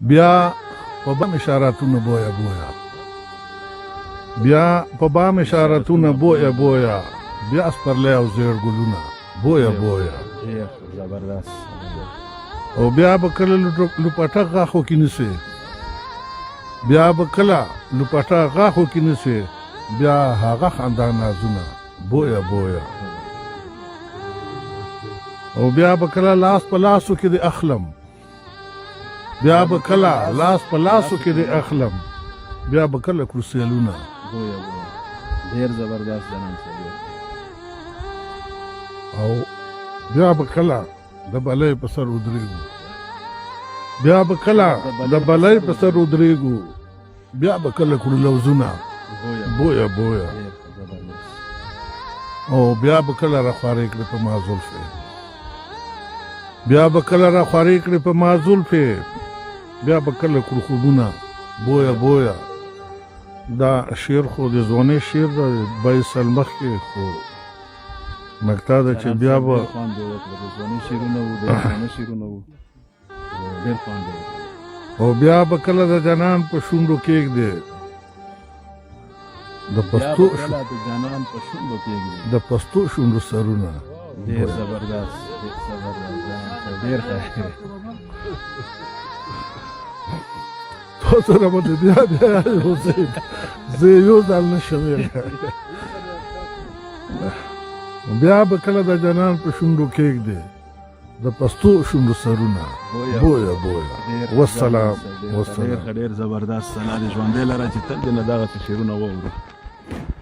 بیا په بام اشاراتونه بویا بویا، بیا په بام اشاراتونه بویا بویا، بیا سپرلی او زیړ ګلونه بویا بویا. زبردست. او بیا به کله لوپټه غاښو کې نیسې، بیا به کله لوپټه غاښو کې نیسې، بیا هغه خندا نازونه بویا بویا. او بیا به کله لاس په لاسو کې د اخلم، بیا به کله لاس په لاسو کې د اخلم، بیا به کله کړو سیلونه بویا بویا. ډېر زبردست جناب صاحب. او بیا به کله د بلۍ په سر ودرېږو، بیا به کله د بلۍ په سر ودرېږو، بیا به کله کړو لوزونه بویا بویا. او بیا به کله راخوارې کړې په ما زلفې، بیا به کله راخوارې کړې په ما زلفې، بیا به کله کړو خوبونه بویا بویا. دا شعر خو د ځوانۍ شعر دی، 22 سال مخکې، خو نکته ده چې بیا به خوند یې وکړه. د ځوانۍ شعرونه وو، د افسانه شعرونه وو، ډېر خوند یې وکړه. او بیا به کله د جانان په شونډو کېږدې د پستو د جانان په شونډو کېږدې د پستو شونډو سرونه. ډېر زبردست، ډېر زبردست جناب صاحب، ډېر ښه. تو سره به بیا بیا زه یو ځل نشم بیا به کله د جانان په شونډو کېږدې د پستو شونډو سرونه بویا بویا. والسلام. ډېر زبردست. الله دې ژوندی لره چې تل دې نه دغسې شعرونه واورو.